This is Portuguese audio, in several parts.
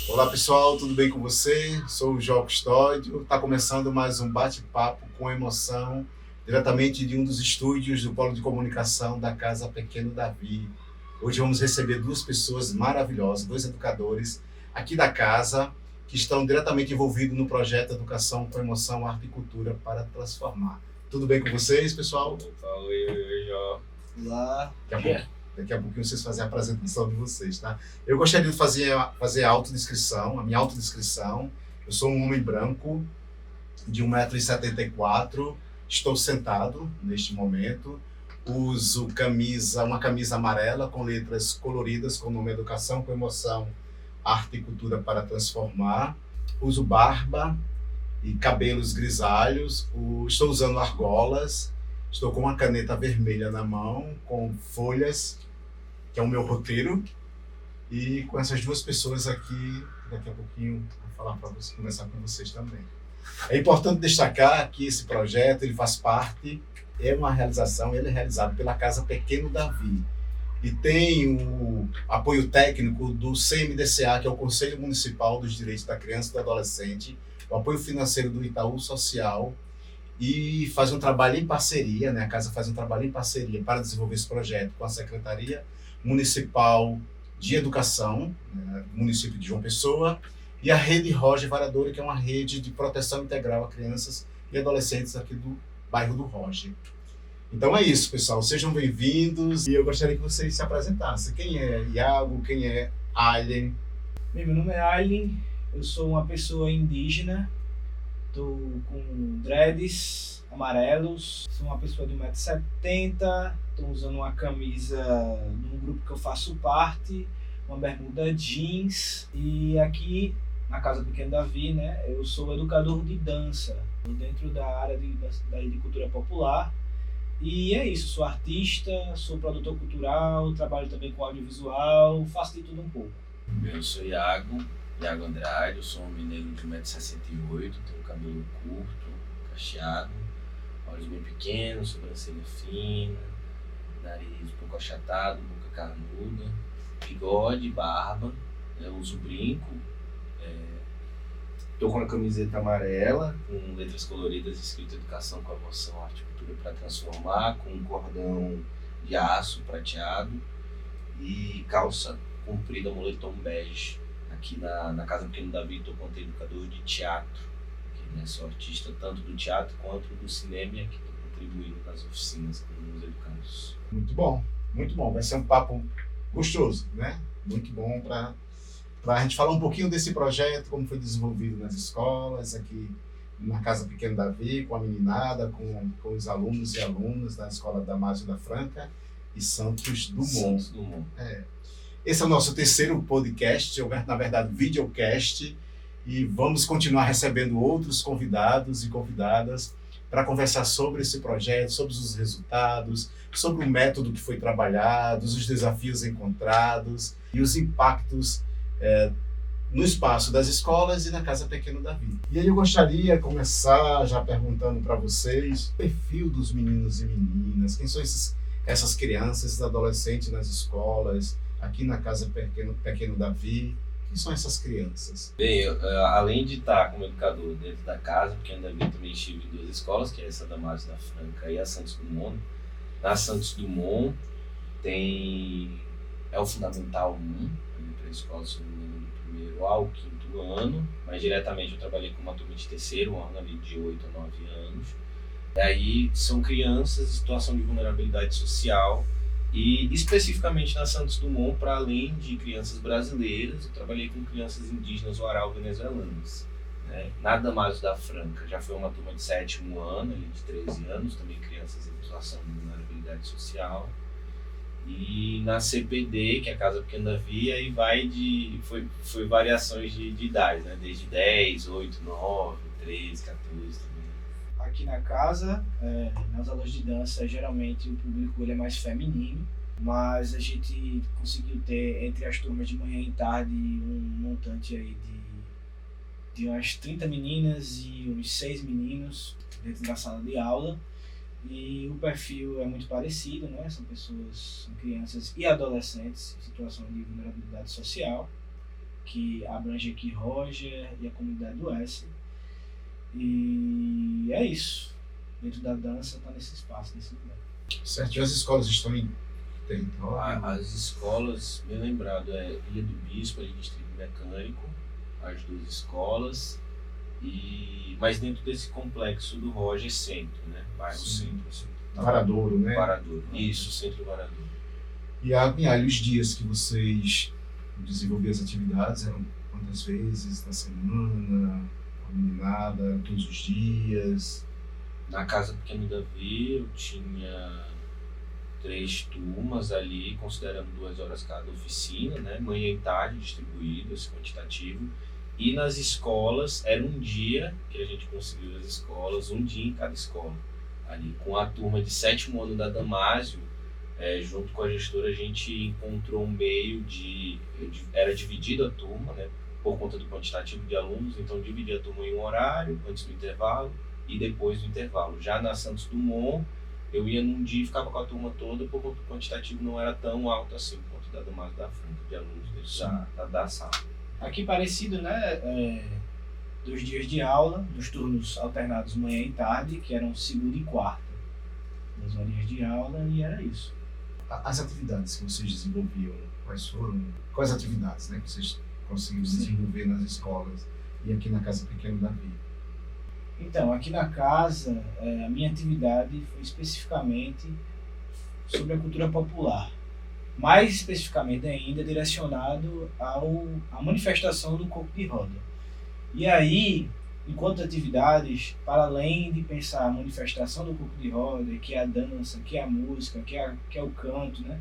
Olá pessoal, tudo bem com você? Sou o João Custódio. Está começando mais um bate-papo com emoção, diretamente de um dos estúdios do Polo de Comunicação da Casa Pequeno Davi. Hoje vamos receber duas pessoas maravilhosas, dois educadores aqui da casa, que estão diretamente envolvidos no projeto Educação com Emoção, Arte e Cultura para Transformar. Tudo bem com vocês, pessoal? Oi, Jó. Olá. Daqui a pouquinho vocês fazem a apresentação de vocês, tá? Eu gostaria de fazer a autodescrição, a minha autodescrição. Eu sou um homem branco, de 1,74 m, estou sentado neste momento, uso uma camisa amarela com letras coloridas com o nome Educação com Emoção, Arte e Cultura para Transformar. Uso barba e cabelos grisalhos, estou usando argolas, estou com uma caneta vermelha na mão, com folhas, que é o meu roteiro, e com essas duas pessoas aqui, daqui a pouquinho, vou falar para vocês, conversar com vocês também. É importante destacar que esse projeto, ele faz parte, é uma realização, ele é realizado pela Casa Pequeno Davi, e tem o apoio técnico do CMDCA, que é o Conselho Municipal dos Direitos da Criança e do Adolescente, o apoio financeiro do Itaú Social, e faz um trabalho em parceria, né? A casa faz um trabalho em parceria para desenvolver esse projeto com a Secretaria Municipal de Educação, né, do município de João Pessoa, e a Rede Roger Varadouro, que é uma rede de proteção integral a crianças e adolescentes aqui do bairro do Roger. Então é isso, pessoal. Sejam bem-vindos e eu gostaria que vocês se apresentassem. Quem é Iago? Quem é Aileen? Meu nome é Aileen, eu sou uma pessoa indígena, estou com dreads amarelos, sou uma pessoa de 1,70 m, estou usando uma camisa num grupo que eu faço parte, uma bermuda jeans, e aqui na Casa Pequeno Davi, né, eu sou educador de dança, dentro da área de cultura popular. E é isso, sou artista, sou produtor cultural, trabalho também com audiovisual, faço de tudo um pouco. Eu sou Iago Andrade, eu sou um homem negro de 1,68 m, tenho cabelo curto, cacheado, olhos bem pequenos, sobrancelha fina, nariz um pouco achatado, boca carnuda, bigode, barba, eu uso brinco, estou com a camiseta amarela, com letras coloridas escrito Educação com Emoção, Arte e Cultura para Transformar, com um cordão de aço prateado e calça comprida moletom bege. Aqui na Casa Pequeno Davi estou como educador de teatro, aqui, né? Sou artista tanto do teatro quanto do cinema e aqui estou contribuindo nas oficinas com os educandos. Muito bom, muito bom. Vai ser um papo gostoso, né? Muito bom para a gente falar um pouquinho desse projeto, como foi desenvolvido nas escolas, aqui na Casa Pequeno Davi, com a meninada, com os alunos e alunas da Escola Damásio da Franca e Santos Dumont. Esse é o nosso terceiro podcast, ou na verdade videocast, e vamos continuar recebendo outros convidados e convidadas para conversar sobre esse projeto, sobre os resultados, sobre o método que foi trabalhado, os desafios encontrados e os impactos no espaço das escolas e na Casa Pequeno Davi. E aí eu gostaria de começar já perguntando para vocês o perfil dos meninos e meninas, quem são essas crianças, esses adolescentes nas escolas, aqui na Casa Pequeno Davi, quem são essas crianças? Bem, eu, além de estar como educador dentro da Casa Pequeno Davi, também estive em duas escolas, que é essa da Damásio da Franca e a Santos Dumont. Na Santos Dumont é o Fundamental 1, para a escola, se não me engano, do primeiro ao quinto ano, mas diretamente eu trabalhei com uma turma de terceiro ano, ali de 8 a 9 anos. Daí são crianças em situação de vulnerabilidade social, e especificamente na Santos Dumont, para além de crianças brasileiras, eu trabalhei com crianças indígenas oral venezuelanas. Né? Na Damásio da Franca já foi uma turma de sétimo ano, ali de 13 anos, também crianças em situação de vulnerabilidade social. E na CPD, que é a Casa Pequeno Davi, aí foi variações de idade, né? Desde 10, 8, 9, 13, 14 também. Aqui na casa, nas aulas de dança, geralmente o público ele é mais feminino, mas a gente conseguiu ter entre as turmas de manhã e tarde um montante aí de umas 30 meninas e uns 6 meninos dentro da sala de aula. E o perfil é muito parecido, né? São crianças e adolescentes em situação de vulnerabilidade social. que abrange aqui Roger e a comunidade do S. E é isso. Dentro da dança está nesse espaço, nesse lugar. Certo, e as escolas estão em território? As escolas, bem lembrado, Ilha do Bispo, ali Distrito Mecânico, as 2 escolas, mas dentro desse complexo do Roger Centro, né? Bairro Centro. Assim, Varadouro, né? Varadouro, isso, Centro Varadouro. E os dias que vocês desenvolviam as atividades eram quantas vezes na semana? A meninada, todos os dias? Na Casa Pequeno Davi eu tinha 3 turmas ali, considerando 2 horas cada oficina, né? Manhã e tarde distribuído, esse quantitativo. E nas escolas, era um dia que a gente conseguiu as escolas, um dia em cada escola. Ali, com a turma de 7º ano da Damásio, junto com a gestora, a gente encontrou um meio era dividido a turma, né? Por conta do quantitativo de alunos, então dividia a turma em um horário, antes do intervalo e depois do intervalo. Já na Santos Dumont, eu ia num dia e ficava com a turma toda, porque o quantitativo não era tão alto assim, quanto da Damásio da Franca, de alunos da sala. Aqui parecido, né? 2 dias de aula, dos turnos alternados manhã e tarde, que eram segunda e quarta. 2 horinhas de aula e era isso. As atividades que vocês desenvolviam, quais foram? Quais atividades, né, que vocês conseguiram desenvolver nas escolas e aqui na Casa Pequeno Davi? Então, aqui na casa, a minha atividade foi especificamente sobre a cultura popular. Mais especificamente ainda direcionado à manifestação do corpo de roda. E aí, enquanto atividades, para além de pensar a manifestação do corpo de roda, que é a dança, que é a música, que é o canto, né?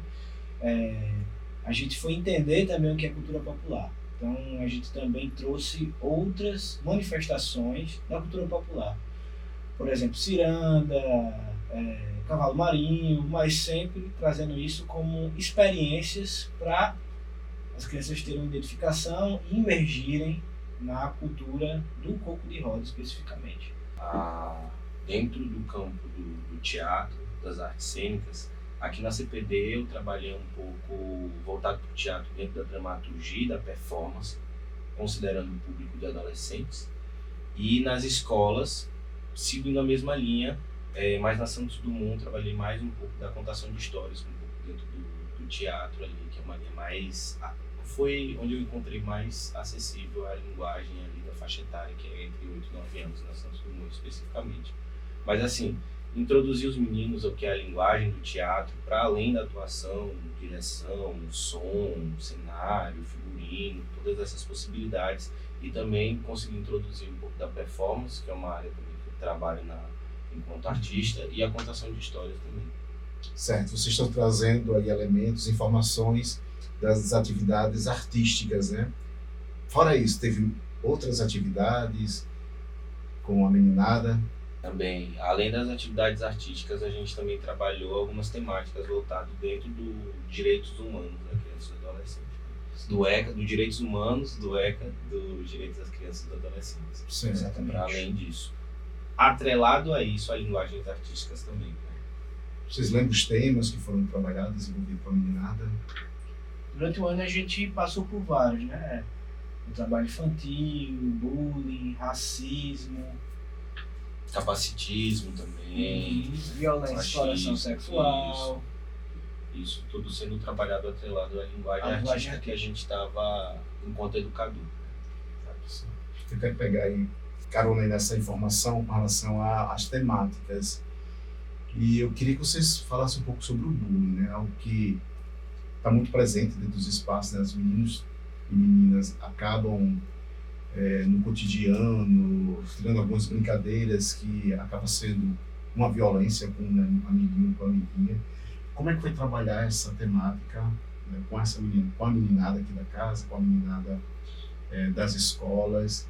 A gente foi entender também o que é cultura popular. Então, a gente também trouxe outras manifestações da cultura popular. Por exemplo, ciranda, cavalo marinho, mas sempre trazendo isso como experiências para as crianças terem uma identificação e imergirem na cultura do corpo de roda especificamente. Dentro do campo do teatro, das artes cênicas, aqui na CPD eu trabalhei um pouco voltado para o teatro dentro da dramaturgia e da performance, considerando o público de adolescentes. E nas escolas, seguindo a mesma linha, mas na Santos Dumont trabalhei mais um pouco da contação de histórias, um pouco dentro do teatro ali, que é uma linha mais... Foi onde eu encontrei mais acessível a linguagem ali da faixa etária, que é entre 8 e 9 anos, na Santos Dumont especificamente. Mas assim, introduzir os meninos ao que é a linguagem do teatro, para além da atuação, direção, som, cenário, figurino, todas essas possibilidades, e também conseguir introduzir um pouco da performance, que é uma área também que eu trabalho enquanto artista, e a contação de histórias também. Certo, vocês estão trazendo aí elementos, informações das atividades artísticas, né? Fora isso, teve outras atividades com a meninada? Também, além das atividades artísticas, a gente também trabalhou algumas temáticas voltadas dentro do direitos humanos da criança e do adolescente. Do ECA, dos direitos humanos, do ECA, dos direitos das crianças e dos adolescentes. Sim, exatamente. Para além disso. Atrelado a isso, a linguagens artísticas também. Né? Vocês lembram os temas que foram trabalhados, desenvolvidos com a meninada? Durante o ano a gente passou por vários, né? O trabalho infantil, bullying, racismo, capacitismo também, violência, exploração sexual. Isso tudo sendo trabalhado atrelado à linguagem artística que a gente estava enquanto educador. Eu quero pegar aí carona aí nessa informação com relação às temáticas. E eu queria que vocês falassem um pouco sobre o bullying, né? Algo que está muito presente dentro dos espaços, né? Os meninos e meninas acabam no cotidiano, tirando algumas brincadeiras que acaba sendo uma violência com um amiguinho, com a amiguinha. Como é que foi trabalhar essa temática, né, com essa menina, com a meninada aqui da casa, com a meninada das escolas?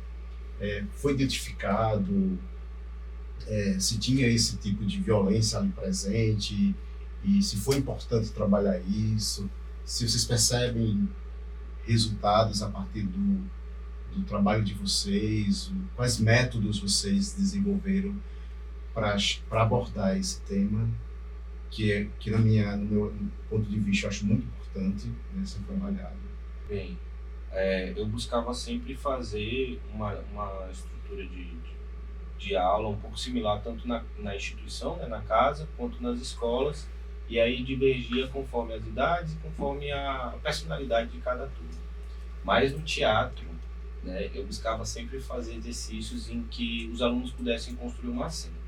Foi identificado se tinha esse tipo de violência ali presente e se foi importante trabalhar isso, se vocês percebem resultados a partir do trabalho de vocês, quais métodos vocês desenvolveram para abordar esse tema, que no meu ponto de vista eu acho muito importante, né, ser trabalhado. Bem, eu buscava sempre fazer uma estrutura de aula um pouco similar, tanto na instituição, né, na casa, quanto nas escolas, e aí divergia conforme as idades e conforme a personalidade de cada turma. Mas no teatro, né, eu buscava sempre fazer exercícios em que os alunos pudessem construir uma cena.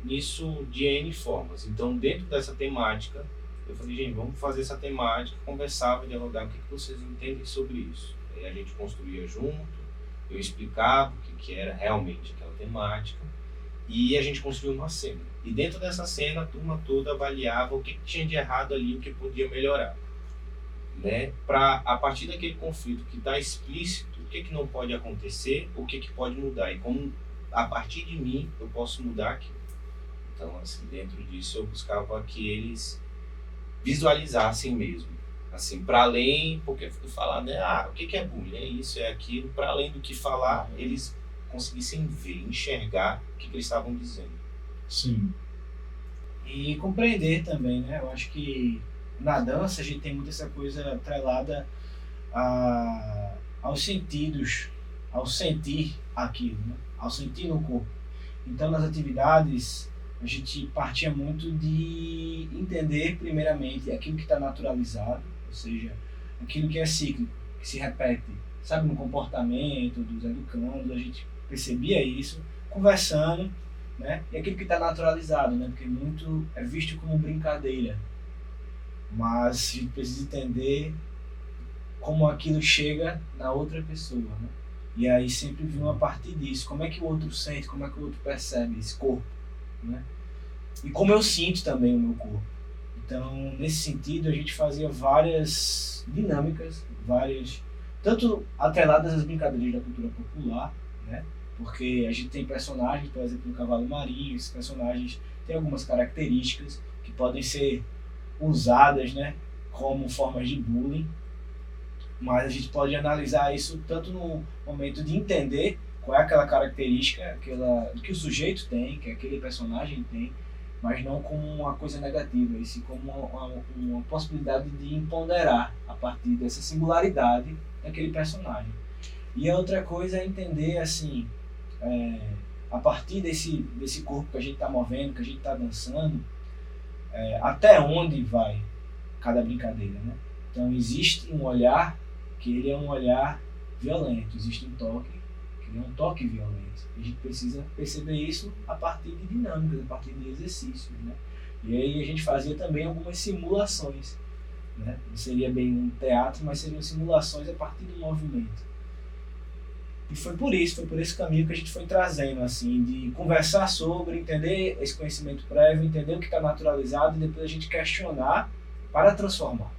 Nisso de N formas. Então, dentro dessa temática, eu falei, gente, vamos fazer essa temática, conversava, dialogar, o que vocês entendem sobre isso? Aí a gente construía junto, eu explicava o que era realmente aquela temática, e a gente construiu uma cena. E dentro dessa cena, a turma toda avaliava o que tinha de errado ali, o que podia melhorar. Né? Para, a partir daquele conflito que está explícito, o que não pode acontecer, o que pode mudar, e como, a partir de mim, eu posso mudar aquilo. Então, assim, dentro disso, eu buscava que eles visualizassem mesmo, assim, para além, porque falar, né, o que é bullying, é isso, é aquilo, para além do que falar, eles conseguissem ver, enxergar o que eles estavam dizendo. Sim. E compreender também, né, eu acho que na dança a gente tem muito essa coisa atrelada aos sentidos, ao sentir aquilo, né, ao sentir no corpo. Então, nas atividades, a gente partia muito de entender, primeiramente, aquilo que está naturalizado, ou seja, aquilo que é cíclico, que se repete, sabe, no comportamento dos educandos, a gente percebia isso, conversando, né? E aquilo que está naturalizado, né? Porque muito é visto como brincadeira, mas a gente precisa entender como aquilo chega na outra pessoa, né? E aí sempre viu a partir disso, como é que o outro sente, como é que o outro percebe esse corpo, né? E como eu sinto também o meu corpo. Então, nesse sentido, a gente fazia várias dinâmicas, tanto atreladas às brincadeiras da cultura popular, né? Porque a gente tem personagens, por exemplo, no Cavalo Marinho, esses personagens têm algumas características que podem ser usadas, né, como formas de bullying, mas a gente pode analisar isso tanto no momento de entender qual é aquela característica que o sujeito tem, que aquele personagem tem, mas não como uma coisa negativa, e sim como uma possibilidade de empoderar a partir dessa singularidade daquele personagem. E a outra coisa é entender, assim, a partir desse corpo que a gente está movendo, que a gente está dançando, até onde vai cada brincadeira, né? Então existe um olhar que ele é um olhar violento, existe um toque que ele é um toque violento. A gente precisa perceber isso a partir de dinâmicas, a partir de exercícios, né? E aí a gente fazia também algumas simulações, né? Não seria bem um teatro, mas seriam simulações a partir do movimento. E foi por esse caminho que a gente foi trazendo, assim, de conversar sobre, entender esse conhecimento prévio, entender o que está naturalizado e depois a gente questionar para transformar.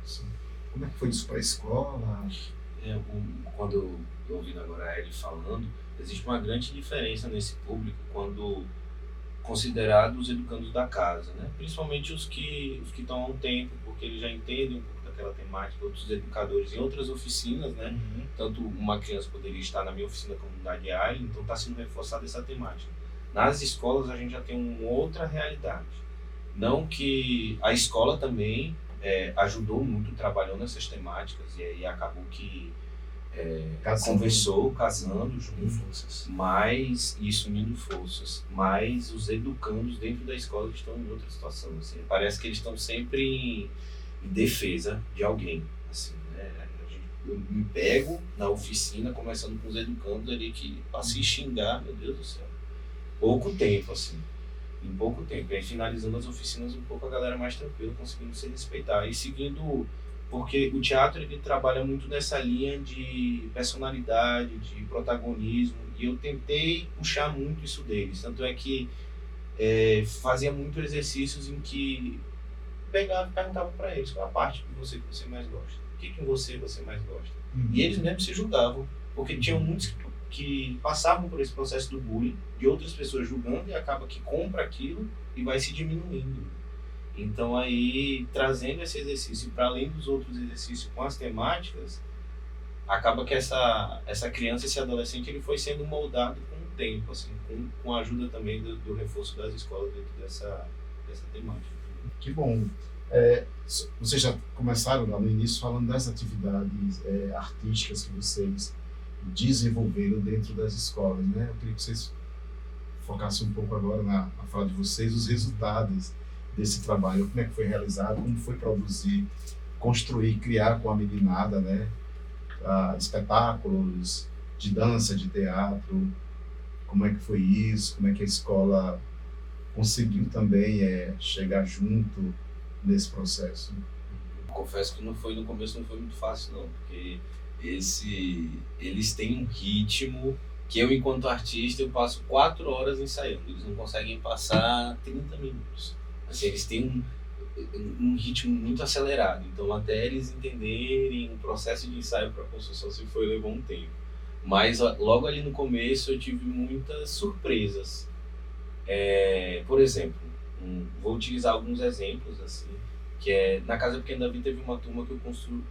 Sim. Como é que foi isso para a escola? Quando eu ouvindo agora ele falando, existe uma grande diferença nesse público quando considerados os educandos da casa, né? Principalmente os que estão há um tempo, porque eles já entendem um pouco daquela temática, outros educadores em outras oficinas, né? Uhum. Tanto uma criança poderia estar na minha oficina Comunidade Island, então está sendo reforçada essa temática. Nas escolas a gente já tem uma outra realidade. Não que a escola também ajudou muito, trabalhou nessas temáticas e aí acabou que conversou, casando juntos, mas isso unindo forças, mas os educandos dentro da escola estão em outra situação, assim, parece que eles estão sempre em defesa de alguém, assim, né? Eu me pego na oficina conversando com os educandos ali que para se xingar, meu Deus do céu, pouco tempo, assim, em pouco tempo, e aí finalizando as oficinas um pouco a galera mais tranquila, conseguindo se respeitar e seguindo. Porque o teatro ele trabalha muito nessa linha de personalidade, de protagonismo, e eu tentei puxar muito isso deles. Tanto é que fazia muito exercícios em que pegava e perguntava para eles qual a parte que você mais gosta, o que você mais gosta. Uhum. E eles mesmos se julgavam, porque tinham muitos que passavam por esse processo do bullying, de outras pessoas julgando, e acaba que compra aquilo e vai se diminuindo. Então aí, trazendo esse exercício para além dos outros exercícios com as temáticas, acaba que essa criança, esse adolescente, ele foi sendo moldado com o tempo, assim, com a ajuda também do reforço das escolas dentro dessa temática. Que bom. Vocês já começaram lá no início falando das atividades artísticas que vocês desenvolveram dentro das escolas, né? Eu queria que vocês focassem um pouco agora na fala de vocês, os resultados desse trabalho, como é que foi realizado, como foi produzir, construir, criar com a meninada, né? Espetáculos de dança, de teatro, como é que foi isso, como é que a escola conseguiu também chegar junto nesse processo. Confesso que no começo não foi muito fácil não, porque eles têm um ritmo que eu, enquanto artista, eu passo 4 horas ensaiando, eles não conseguem passar 30 minutos. Assim, eles têm um ritmo muito acelerado, então até eles entenderem o processo de ensaio para a construção levou um tempo. Mas logo ali no começo eu tive muitas surpresas. Por exemplo, vou utilizar alguns exemplos assim, que na Casa Pequena Davi teve uma turma que eu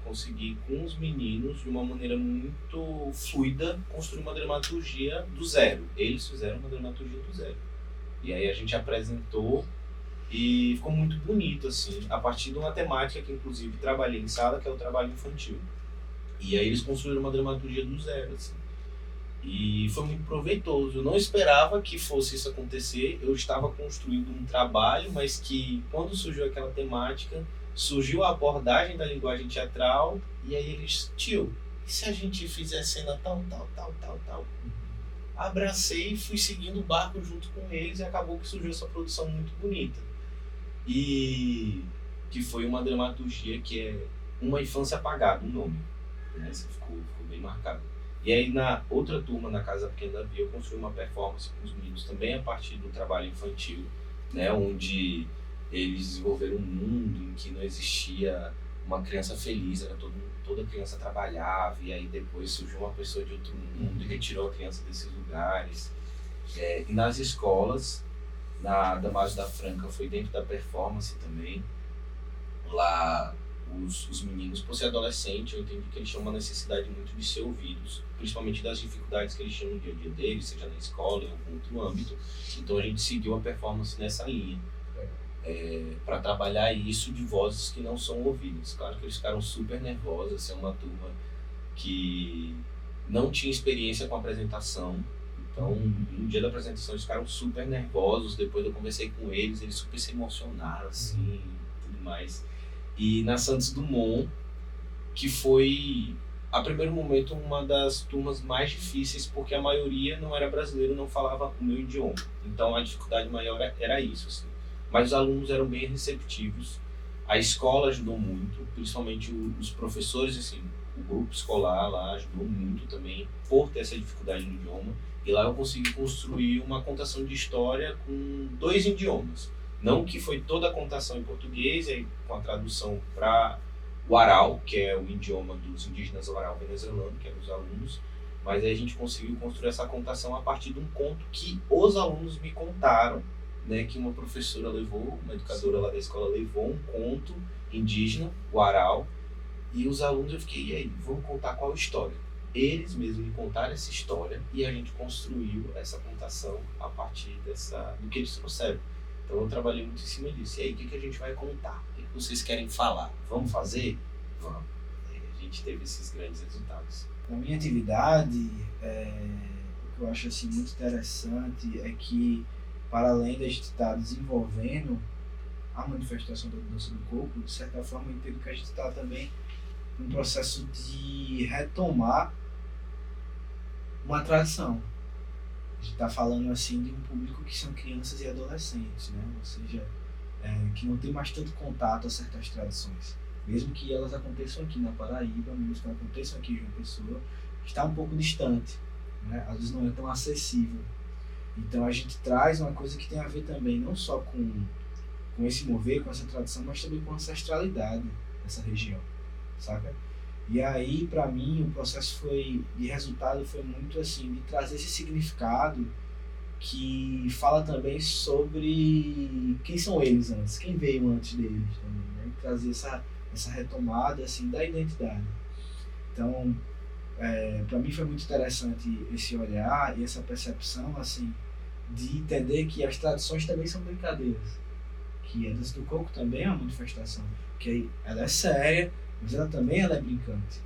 consegui com os meninos de uma maneira muito fluida construir uma dramaturgia do zero. Eles fizeram uma dramaturgia do zero. E aí a gente apresentou e ficou muito bonito assim, a partir de uma temática que inclusive trabalhei em sala, que é o trabalho infantil. E aí eles construíram uma dramaturgia do zero assim. E foi muito proveitoso. Eu não esperava que fosse isso acontecer. Eu estava construindo um trabalho, mas que quando surgiu aquela temática, surgiu a abordagem da linguagem teatral, e aí eles, tio, e se a gente fizer cena tal? Abracei e fui seguindo o barco junto com eles, e acabou que surgiu essa produção muito bonita. E que foi uma dramaturgia que é Uma Infância Apagada, o nome. Essa ficou bem marcado. E aí na outra turma, na Casa Pequena Davi, eu construí uma performance com os meninos também a partir do trabalho infantil, né, onde eles desenvolveram um mundo em que não existia uma criança feliz, era toda criança trabalhava, e aí depois surgiu uma pessoa de outro mundo e retirou a criança desses lugares. E nas escolas, na Damásio da Franca foi dentro da performance também, lá os meninos, por ser adolescente, eu entendi que eles tinham uma necessidade muito de ser ouvidos, principalmente das dificuldades que eles tinham no dia a dia deles, seja na escola ou em algum outro âmbito. Então a gente seguiu a performance nessa linha, para trabalhar isso de vozes que não são ouvidas. Claro que eles ficaram super nervosos, assim, é uma turma que não tinha experiência com apresentação, então no dia da apresentação eles ficaram super nervosos. Depois eu conversei com eles super se emocionaram, assim, tudo mais. E na Santos Dumont, que foi, a primeiro momento, uma das turmas mais difíceis, porque a maioria não era brasileiro, não falava o meu idioma. Então a dificuldade maior era isso, assim. Mas os alunos eram bem receptivos, a escola ajudou muito, principalmente os professores, assim, o grupo escolar lá ajudou muito também, por ter essa dificuldade no idioma. E lá eu consegui construir uma contação de história com 2 idiomas. Não que foi toda a contação em português, e com a tradução para o Aral, que é o idioma dos indígenas Aral venezuelano, que eram os alunos, mas aí a gente conseguiu construir essa contação a partir de um conto que os alunos me contaram, né, que uma professora levou, uma educadora lá da escola levou um conto indígena, o Aral, e os alunos, eu fiquei, e aí, vamos contar qual história? Eles mesmos me contaram essa história e a gente construiu essa contação a partir do que eles trouxeram. Então eu trabalhei muito em cima disso. E aí, o que a gente vai contar? O que vocês querem falar? Vamos fazer? Vamos. E a gente teve esses grandes resultados. Na minha atividade, o que eu acho assim, muito interessante é que, para além da gente estar desenvolvendo a manifestação da dança do corpo, de certa forma eu entendo que a gente está também num processo de retomar uma tradição. A gente está falando assim de um público que são crianças e adolescentes, né? Ou seja, que não tem mais tanto contato a certas tradições. Mesmo que elas aconteçam aqui na Paraíba, mesmo que elas aconteçam aqui em João Pessoa, está um pouco distante, né? Às vezes não é tão acessível. Então a gente traz uma coisa que tem a ver também não só com esse mover, com essa tradição, mas também com a ancestralidade dessa região, saca? E aí, para mim, o processo de resultado foi muito assim, de trazer esse significado que fala também sobre quem são eles antes, quem veio antes deles também, né? Trazer essa retomada assim, da identidade. Então, para mim foi muito interessante esse olhar e essa percepção assim, de entender que as tradições também são brincadeiras, que a dança do coco também é uma manifestação, que ela é séria, mas ela também ela é brincante,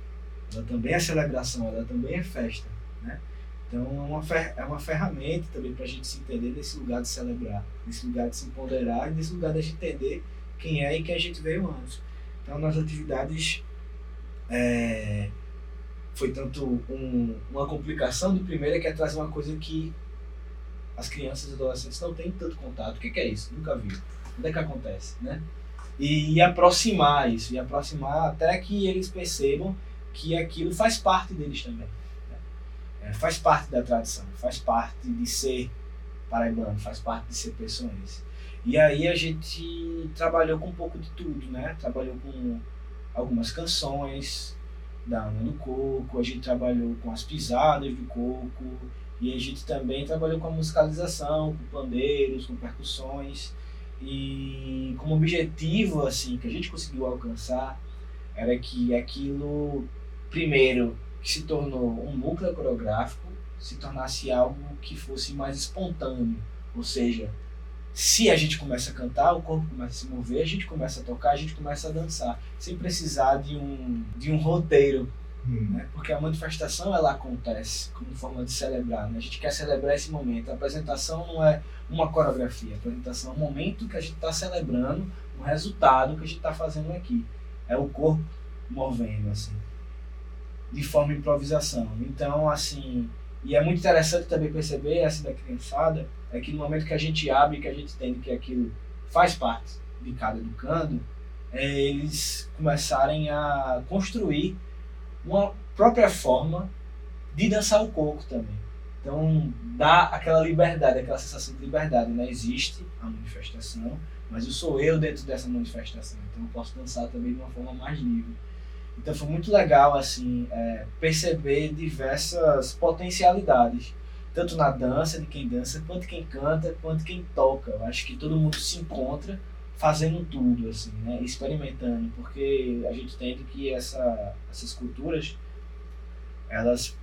ela também é celebração, ela também é festa, né? Então é uma ferramenta também para a gente se entender nesse lugar de celebrar, nesse lugar de se empoderar e nesse lugar de a gente entender quem é e quem a gente veio antes. Então nas atividades foi tanto uma complicação do primeiro, que é trazer uma coisa que as crianças e adolescentes não têm tanto contato. O que é isso? Nunca viu. Onde é que acontece, né? E aproximar isso, e aproximar até que eles percebam que aquilo faz parte deles também. Né? Faz parte da tradição, faz parte de ser paraibano, faz parte de ser pessoense. E aí a gente trabalhou com um pouco de tudo, né? Trabalhou com algumas canções da Ana do Coco, a gente trabalhou com as pisadas do coco, e a gente também trabalhou com a musicalização, com pandeiros, com percussões, e como objetivo assim, que a gente conseguiu alcançar era que aquilo, primeiro, que se tornou um núcleo coreográfico, se tornasse algo que fosse mais espontâneo, ou seja, se a gente começa a cantar, o corpo começa a se mover, a gente começa a tocar, a gente começa a dançar, sem precisar de um roteiro, né? Porque a manifestação ela acontece como forma de celebrar, né? A gente quer celebrar esse momento. A apresentação não é uma coreografia, a apresentação é um momento que a gente está celebrando, o resultado que a gente está fazendo aqui. É o corpo movendo, assim, de forma improvisação. Então, assim, e é muito interessante também perceber, assim, da criançada, é que no momento que a gente abre, que a gente entende que aquilo faz parte de cada educando, eles começarem a construir uma própria forma de dançar o coco também. Então, dá aquela liberdade, aquela sensação de liberdade, né? Existe a manifestação, mas eu sou eu dentro dessa manifestação, então eu posso dançar também de uma forma mais livre. Então foi muito legal assim, perceber diversas potencialidades, tanto na dança, de quem dança, quanto quem canta, quanto quem toca. Eu acho que todo mundo se encontra fazendo tudo, assim, né? Experimentando, porque a gente entende que essas culturas, elas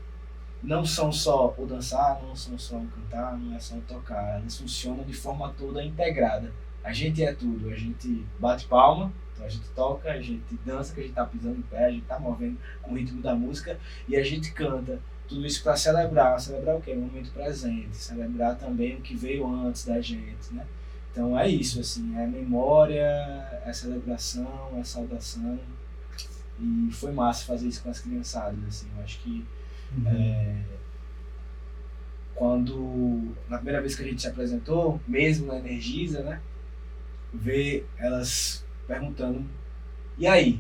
não são só o dançar, não são só o cantar, não é só o tocar, elas funcionam de forma toda integrada. A gente é tudo, a gente bate palma, então a gente toca, a gente dança, que a gente tá pisando em pé, a gente tá movendo com o ritmo da música, e a gente canta. Tudo isso para celebrar. Celebrar o quê? O momento presente. Celebrar também o que veio antes da gente, né? Então é isso, assim, é memória, é celebração, é saudação. E foi massa fazer isso com as criançadas, assim. Eu acho que quando, na primeira vez que a gente se apresentou, mesmo na Energisa, né? Ver elas perguntando, e aí?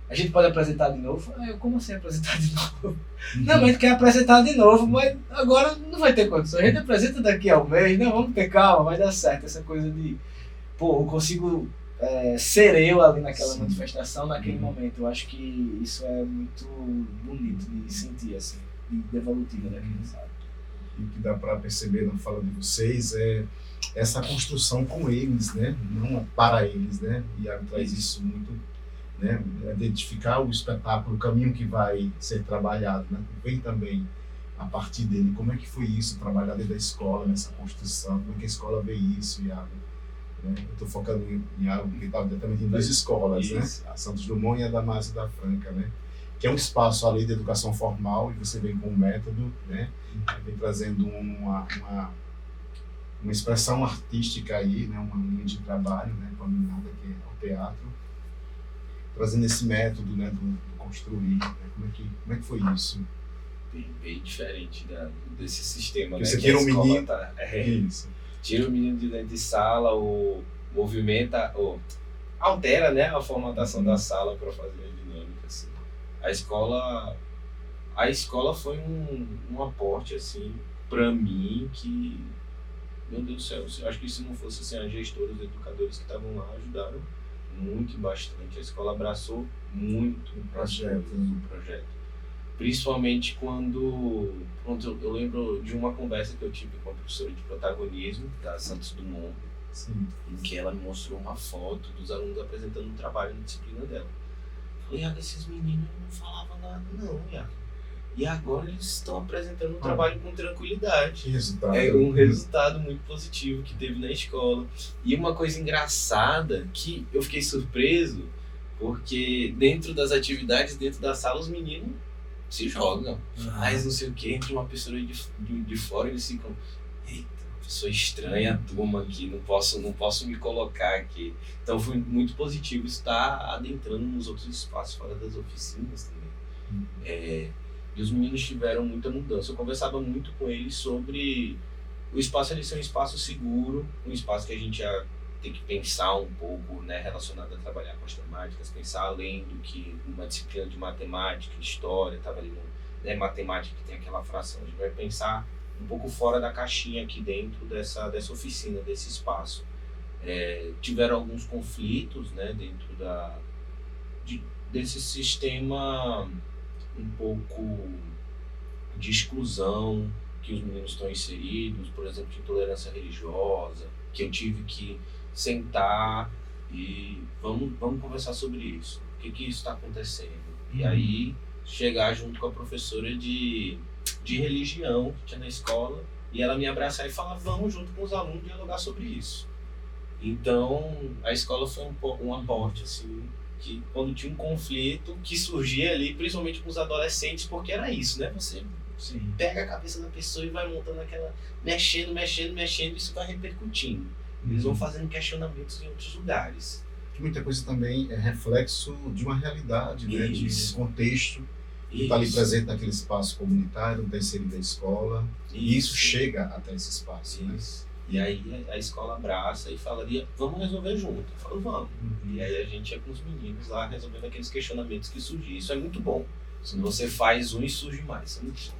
A gente pode apresentar de novo? Como assim apresentar de novo? Não, mas a gente quer apresentar de novo, mas agora não vai ter condição. A gente apresenta daqui a um mês, não, vamos ter calma, vai dar certo. Essa coisa de, eu consigo ser eu ali naquela manifestação, naquele momento. Eu acho que isso é muito bonito de sentir, assim, de devolutiva da criançada. E o que dá para perceber na fala de vocês é essa construção com eles, né? Não para eles, né? E Iago traz isso muito, né? Identificar o espetáculo, o caminho que vai ser trabalhado, né? Vem também a partir dele. Como é que foi isso, trabalhar dentro da escola, nessa construção? Como é que a escola vê isso, Iago? Né? Eu estou focando em Iago, porque estava diretamente em duas escolas, isso, né? A Santos Dumont e a Damásio da Franca, né? Que é um espaço ali de educação formal, e você vem com um método, né? Vem trazendo uma expressão artística aí, né? Uma linha de trabalho, né? Combinada que é o teatro, trazendo esse método, né? Do construir, né? Como é que foi isso? Bem diferente desse sistema, que né? Você tira um menino, isso. Tira o menino de dentro de sala, ou movimenta, ou altera, né? A formatação da sala para fazer a dinâmica, assim. A escola foi um aporte, assim, para mim, que, meu Deus do céu, eu acho que se não fosse assim, as gestoras, os educadores que estavam lá ajudaram muito, bastante. A escola abraçou muito o projeto. Principalmente quando eu lembro de uma conversa que eu tive com a professora de protagonismo da Santos Dumont, em que ela me mostrou uma foto dos alunos apresentando um trabalho na disciplina dela. Falei, esses meninos não falavam nada não, Iago. e agora eles estão apresentando um trabalho com tranquilidade. Que resultado. É um resultado muito positivo que teve na escola. E uma coisa engraçada que eu fiquei surpreso, porque dentro das atividades, dentro da sala, os meninos se jogam. Faz não sei o que, entra uma pessoa de fora e eles ficam, eita, pessoa estranha, a turma aqui, não posso me colocar aqui. Então foi muito positivo estar adentrando nos outros espaços fora das oficinas também. E os meninos tiveram muita mudança. Eu conversava muito com eles sobre o espaço ali ser um espaço seguro, um espaço que a gente ia ter que pensar um pouco, né, relacionado a trabalhar com as temáticas, pensar além do que uma disciplina de matemática, história, estava ali no, matemática que tem aquela fração. A gente vai pensar um pouco fora da caixinha aqui dentro dessa oficina, desse espaço. Tiveram alguns conflitos, né, dentro desse sistema um pouco de exclusão que os meninos estão inseridos, por exemplo, de intolerância religiosa, que eu tive que sentar e vamos conversar sobre isso. O que isso está acontecendo? E aí chegar junto com a professora de religião que tinha na escola e ela me abraçar e falar, vamos junto com os alunos dialogar sobre isso. Então a escola foi um aporte assim, que quando tinha um conflito que surgia ali, principalmente com os adolescentes, porque era isso, né? Você pega a cabeça da pessoa e vai montando aquela, mexendo, e isso vai repercutindo. Eles vão fazendo questionamentos em outros lugares. Muita coisa também é reflexo de uma realidade, né? De um contexto que está ali presente naquele espaço comunitário, está inserido na escola, e isso chega até esse espaço. Né? E aí a escola abraça e falaria, vamos resolver junto. Eu falo, vamos. E aí a gente ia com os meninos lá resolvendo aqueles questionamentos que surgiam. Isso é muito bom. Você faz um e surge mais. Isso é muito bom.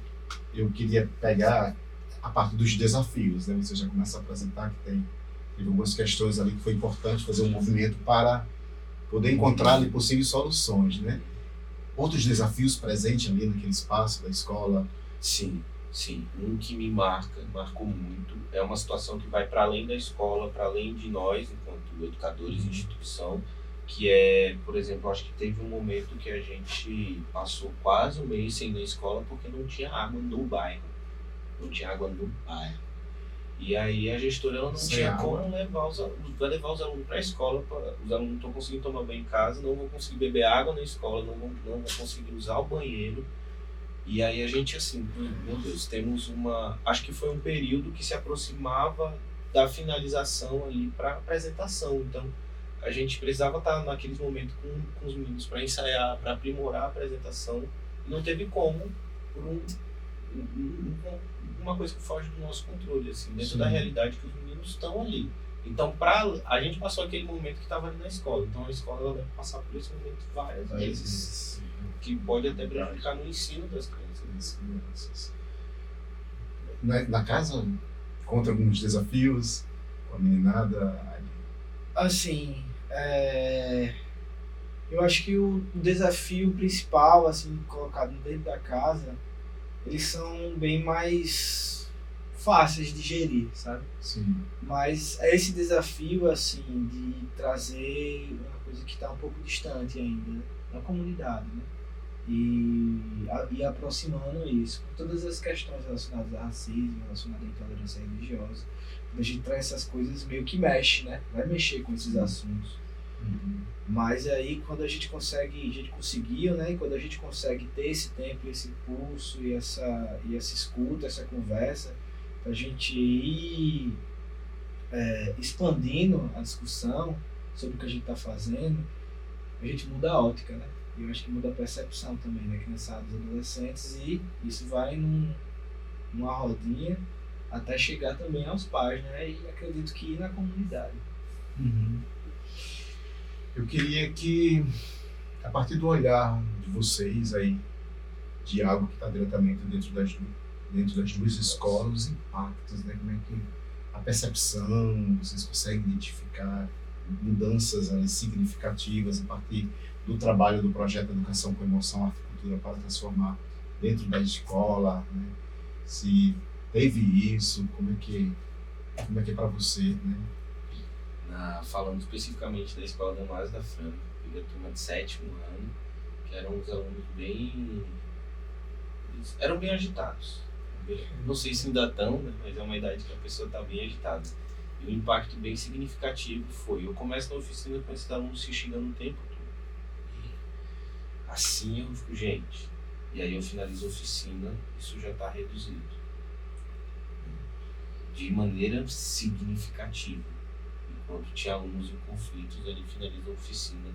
Eu queria pegar a parte dos desafios, né? Você já começa a apresentar que teve algumas questões ali que foi importante fazer um movimento para poder encontrar ali possíveis soluções, né? Outros desafios presentes ali naquele espaço da escola? Sim. Um que me marcou muito, é uma situação que vai para além da escola, para além de nós, enquanto educadores de instituição, que é, por exemplo, acho que teve um momento que a gente passou quase um mês sem ir na escola porque não tinha água no bairro. E aí a gestora ela não tinha como levar os alunos para a escola, os alunos não estão conseguindo tomar banho em casa, não vão conseguir beber água na escola, não vão conseguir usar o banheiro. E aí a gente assim, meu Deus, acho que foi um período que se aproximava da finalização ali para apresentação. Então a gente precisava estar naqueles momentos com os meninos para ensaiar, para aprimorar a apresentação. E não teve como, por uma coisa que foge do nosso controle, assim, dentro da realidade que os meninos estão ali. Então, a gente passou aquele momento que estava ali na escola. Então, a escola ela deve passar por esse momento várias vezes, que pode até prejudicar no ensino das crianças. Na casa, contra alguns desafios com a meninada? Assim, eu acho que o desafio principal, assim, colocado dentro da casa, eles são bem mais fáceis de gerir, sabe? Sim. Mas é esse desafio, assim, de trazer uma coisa que está um pouco distante ainda, né? Da comunidade, né? E aproximando isso, com todas as questões relacionadas a racismo, relacionadas à intolerância religiosa, a gente traz essas coisas meio que mexe, né? Vai mexer com esses assuntos. Mas aí quando a gente conseguiu, né? E quando a gente consegue ter esse tempo, esse pulso e essa escuta, essa conversa, pra gente ir expandindo a discussão sobre o que a gente está fazendo, a gente muda a ótica, né? E eu acho que muda a percepção também, né? Criançados, adolescentes, e isso vai numa rodinha até chegar também aos pais, né? E acredito que ir na comunidade. Eu queria que, a partir do olhar de vocês aí, de algo que está diretamente dentro das duas escolas, os impactos, né? Como é que a percepção, vocês conseguem identificar mudanças ali significativas a partir do trabalho do projeto Educação com Emoção, Arte e Cultura para Transformar dentro da escola, né? Se teve isso, como é que é para você, né? Falando especificamente da Escola Damares da Franca, eu peguei a turma de 7º ano, que eram uns alunos bem Eles eram bem agitados. Não sei se ainda estão, né? Mas é uma idade que a pessoa está bem agitada. E o impacto bem significativo foi, eu começo na oficina com esses alunos se xingando o tempo todo. E assim eu fico, gente. E aí eu finalizo a oficina, isso já está reduzido. De maneira significativa. Enquanto tinha alunos em conflitos, ele finaliza a oficina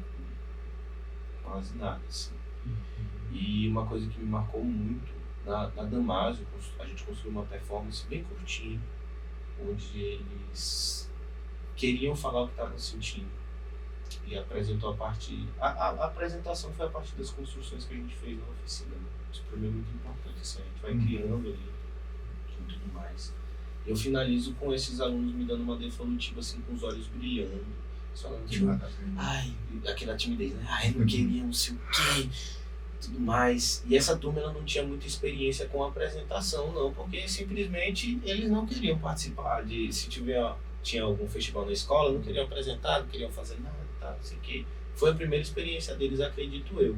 com quase nada, assim. E uma coisa que me marcou muito, na Damásio, a gente construiu uma performance bem curtinha, onde eles queriam falar o que estavam sentindo. E apresentou a parte... A apresentação foi a partir das construções que a gente fez na oficina. Né? Isso para mim é muito importante, assim, a gente vai criando ali e tudo mais. Eu finalizo com esses alunos me dando uma devolutiva assim, com os olhos brilhando. Falando, tipo, ai, aquela timidez, né? Ai, não queria, não sei o quê, tudo mais. E essa turma ela não tinha muita experiência com a apresentação, não, porque simplesmente eles não queriam participar de, se tinha algum festival na escola, não queriam apresentar, não queriam fazer nada, tá, não sei o quê. Foi a primeira experiência deles, acredito eu.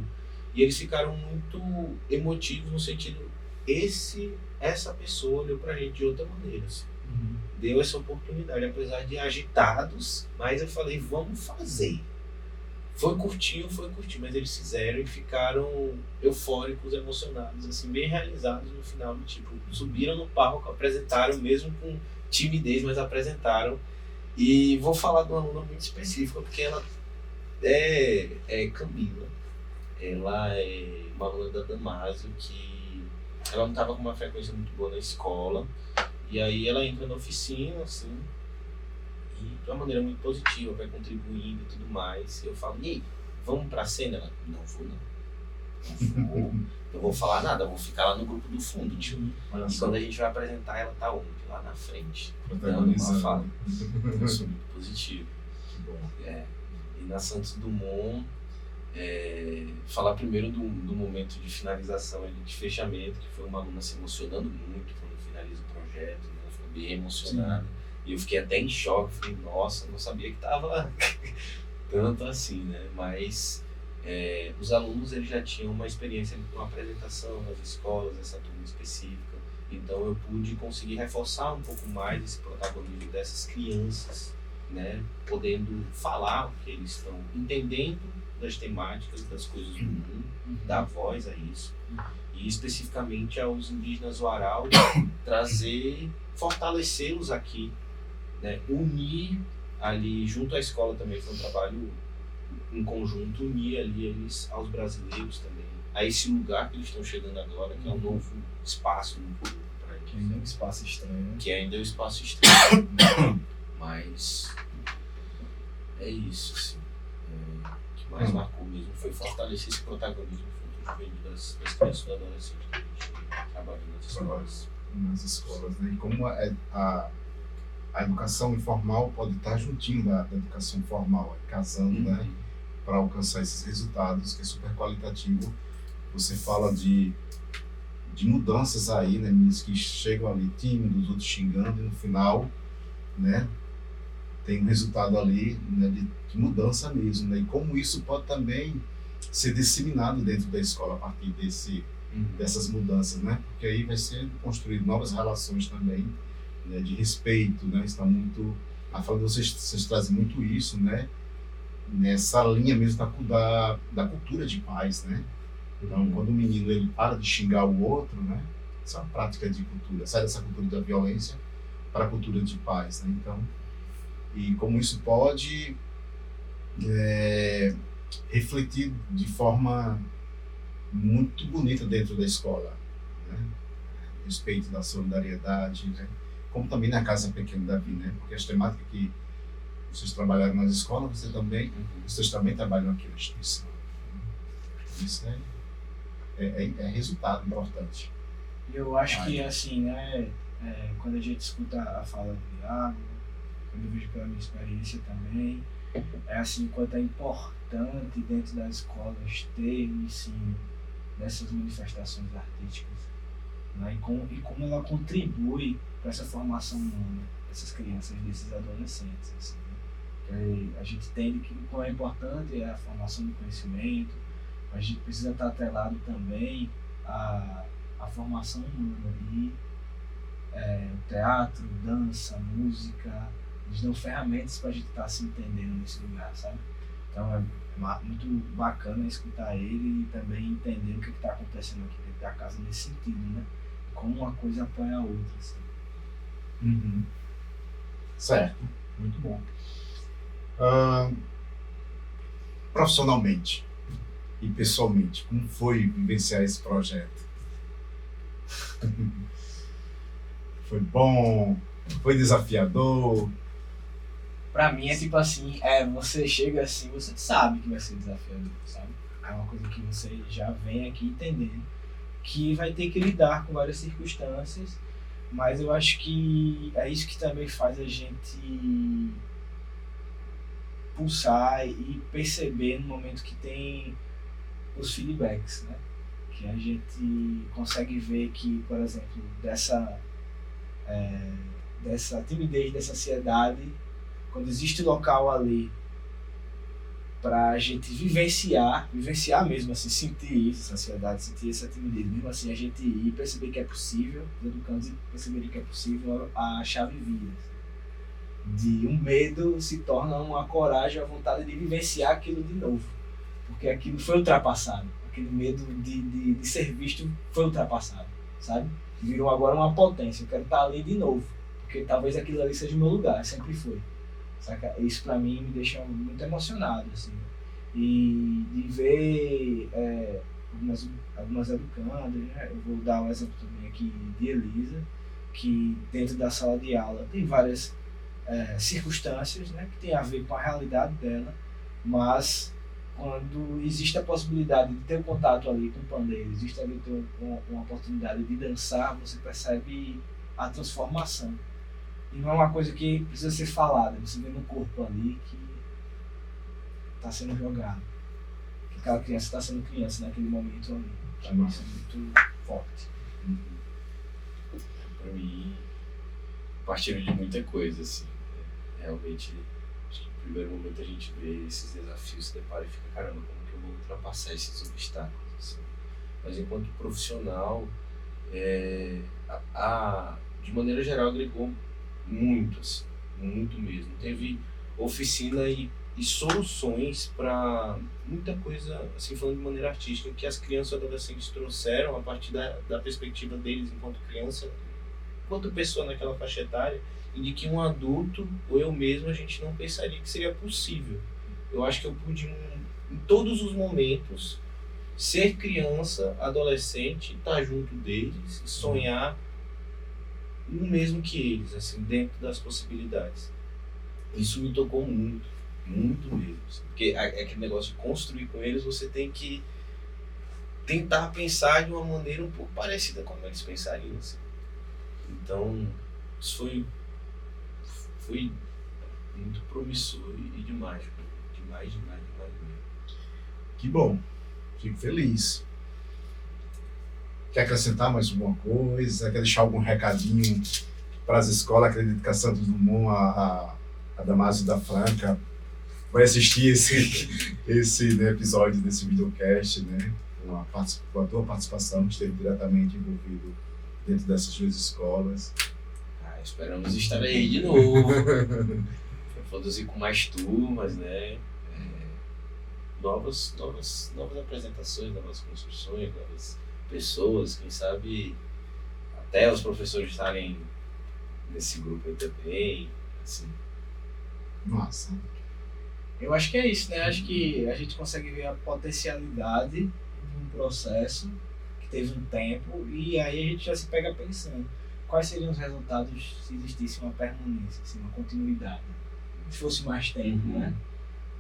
E eles ficaram muito emotivos no sentido, essa pessoa olhou pra gente de outra maneira, assim. Deu essa oportunidade, apesar de agitados, mas eu falei, vamos fazer. Foi curtinho, mas eles fizeram e ficaram eufóricos, emocionados, assim, bem realizados no final, tipo, subiram no palco, apresentaram mesmo com timidez, mas apresentaram. E vou falar de uma aluna muito específica, porque ela é Camila. Ela é uma aluna da Damásio que ela não estava com uma frequência muito boa na escola. E aí ela entra na oficina, assim, e de uma maneira muito positiva, vai contribuindo e tudo mais. Eu falo, e aí, vamos pra cena? Ela, não vou, não vou falar nada, eu vou ficar lá no grupo do fundo, tio. E quando a gente vai apresentar, ela tá onde? Lá na frente. Dando uma fala. Isso é muito positivo. Que bom. E na Santos Dumont, falar primeiro do momento de finalização, de fechamento, que foi uma aluna se emocionando muito quando finaliza o projeto, né? Ficou bem emocionada. Sim. E eu fiquei até em choque, falei, nossa, não sabia que tava tanto assim, né? Mas os alunos eles já tinham uma experiência com a apresentação nas escolas, essa turma específica. Então eu pude conseguir reforçar um pouco mais esse protagonismo dessas crianças, né? Podendo falar o que eles estão entendendo das temáticas, das coisas do mundo, dar voz a isso. E especificamente aos indígenas Warau, fortalecê-los aqui, né? Unir ali, junto à escola também, foi um trabalho em conjunto, unir ali eles aos brasileiros também, a esse lugar que eles estão chegando agora, que é um novo espaço para eles. Que ainda é um espaço estranho. Que ainda é um espaço estranho. Mas é isso, assim. O que mais marcou mesmo foi fortalecer esse protagonismo das crianças e do adolescente que a gente trabalha nas escolas. Nas escolas, né? E como a educação informal pode estar juntinho da educação formal, casando, né? Para alcançar esses resultados, que é super qualitativo. Você fala de mudanças aí, né? Meninos que chegam ali tímidos, outros xingando, e no final, né? Tem um resultado ali, né, de mudança mesmo, né? E como isso pode também ser disseminado dentro da escola a partir dessas mudanças, né? Porque aí vai ser construído novas relações também, né, de respeito, né? Está muito... A fala de vocês trazem muito isso, né? Nessa linha mesmo da cultura de paz, né? Então, quando o menino ele para de xingar o outro, né? Isso é uma prática de cultura. Sai dessa cultura da violência para a cultura de paz, né? Então, e como isso pode refletir de forma muito bonita dentro da escola, né? Respeito da solidariedade, né? Como também na Casa Pequena Davi, né? Porque as temáticas que vocês trabalharam nas escolas, vocês também trabalham aqui na instituição. Isso é resultado importante. Eu acho que, assim, né? Quando a gente escuta a fala do Iago, quando eu vejo pela minha experiência também, assim, quanto é importante dentro das escolas ter o ensino dessas manifestações artísticas, né? E como ela contribui para essa formação humana dessas crianças, desses adolescentes, assim, né? A gente entende que o quão é importante a formação do conhecimento, a gente precisa estar atrelado também a a formação humana. E o teatro, dança, música, eles dão ferramentas para a gente estar se entendendo nesse lugar, sabe? Então é muito bacana escutar ele e também entender o que está acontecendo aqui dentro da casa nesse sentido, né? Como uma coisa apoia a outra, assim. Uhum. Certo, muito bom. Profissionalmente e pessoalmente, como foi vivenciar esse projeto? Foi bom? Foi desafiador? Pra mim é tipo assim, você chega assim, você sabe que vai ser desafiador, sabe? É uma coisa que você já vem aqui entendendo, que vai ter que lidar com várias circunstâncias, mas eu acho que é isso que também faz a gente pulsar e perceber no momento que tem os feedbacks, né? Que a gente consegue ver que, por exemplo, dessa timidez, dessa ansiedade, quando existe local ali pra gente vivenciar mesmo, assim, sentir isso, essa ansiedade, sentir essa timidez, mesmo assim a gente ir perceber que é possível, os educandos perceberem que é possível, a chave vira. De um medo se torna uma coragem, a vontade de vivenciar aquilo de novo, porque aquilo foi ultrapassado, aquele medo de ser visto foi ultrapassado, sabe? Virou agora uma potência, eu quero estar ali de novo, porque talvez aquilo ali seja o meu lugar, sempre foi. Saca? Isso pra mim me deixa muito emocionado, assim. E de ver algumas educandas, né? Eu vou dar um exemplo também aqui de Elisa, que dentro da sala de aula tem várias circunstâncias, né, que tem a ver com a realidade dela, mas quando existe a possibilidade de ter um contato ali com o pandeiro, existe ali ter uma oportunidade de dançar, você percebe a transformação. E não é uma coisa que precisa ser falada, você vê no corpo ali que está sendo jogado. Que aquela criança está sendo criança naquele momento ali. Para mim isso é muito forte. Para mim, partilho de muita coisa, assim. Realmente, acho que no primeiro momento a gente vê esses desafios, se depara e fica, caramba, como que eu vou ultrapassar esses obstáculos, assim. Mas enquanto profissional, de maneira geral, agregou muito, assim, muito mesmo. Teve oficina e soluções para muita coisa, assim, falando de maneira artística, que as crianças e adolescentes trouxeram a partir da perspectiva deles enquanto criança, enquanto pessoa naquela faixa etária, e de que um adulto, ou eu mesmo, a gente não pensaria que seria possível. Eu acho que eu pude, em todos os momentos, ser criança, adolescente, estar junto deles e sonhar no mesmo que eles, assim, dentro das possibilidades. Isso me tocou muito, muito mesmo. Assim, porque é aquele negócio de construir com eles, você tem que tentar pensar de uma maneira um pouco parecida com como eles pensariam. Assim. Então, isso foi muito promissor e demais. Demais mesmo. Que bom, fico feliz. Quer acrescentar mais alguma coisa? Quer deixar algum recadinho para as escolas? Acredito que a Santos Dumont, a Damásio da Franca, vai assistir esse né, episódio desse videocast, né? Com a tua participação, esteve diretamente envolvido dentro dessas duas escolas. Esperamos estar aí de novo. Produzir com mais turmas, né? Novas apresentações, novas construções, novas pessoas, quem sabe até os professores estarem nesse grupo aí também, assim. Nossa. Eu acho que é isso, né? Acho que a gente consegue ver a potencialidade de um processo que teve um tempo e aí a gente já se pega pensando quais seriam os resultados se existisse uma permanência, assim, uma continuidade, se fosse mais tempo, né?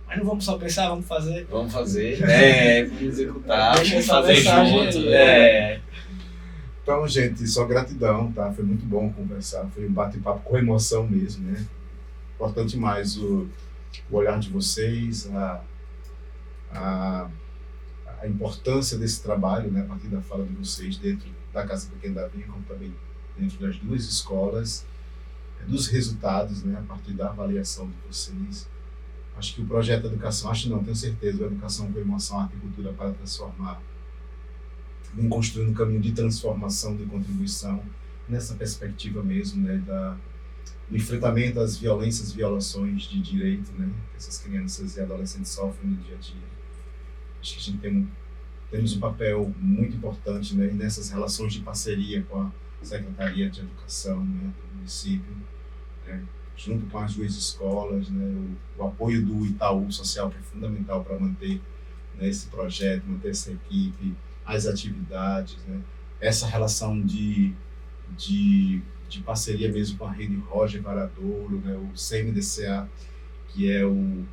Mas não vamos só pensar, vamos fazer. Vamos fazer, vamos executar, Deixa vamos fazer junto. Então, gente, só gratidão, tá? Foi muito bom conversar, foi um bate-papo com emoção mesmo, né? Importante mais o olhar de vocês, a importância desse trabalho, né? A partir da fala de vocês dentro da Casa Pequena da Vinha, como também dentro das duas escolas, dos resultados, né? A partir da avaliação de vocês. Acho que o projeto de educação, tenho certeza, o Educação com Emoção, Arte e Cultura para Transformar, vem construindo um caminho de transformação, de contribuição, nessa perspectiva mesmo, né, do enfrentamento às violências, violações de direito, né, que essas crianças e adolescentes sofrem no dia a dia. Acho que a gente temos um papel muito importante, né, nessas relações de parceria com a Secretaria de Educação, né, do município, né, junto com as duas escolas, né, o apoio do Itaú Social, que é fundamental para manter, né, esse projeto, manter essa equipe, as atividades, né, essa relação de parceria mesmo com a Rede Roger Varadouro, né, o CMDCA, que é o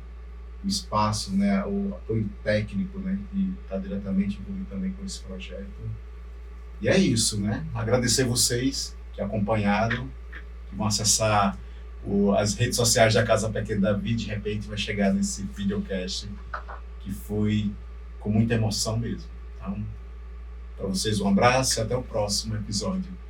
espaço, né, o apoio técnico, né, que está diretamente envolvido também com esse projeto. E é isso, né? Agradecer vocês que acompanharam, que vão acessar as redes sociais da Casa Pequena Davi, de repente vai chegar nesse videocast, que foi com muita emoção mesmo. Então, para vocês um abraço e até o próximo episódio.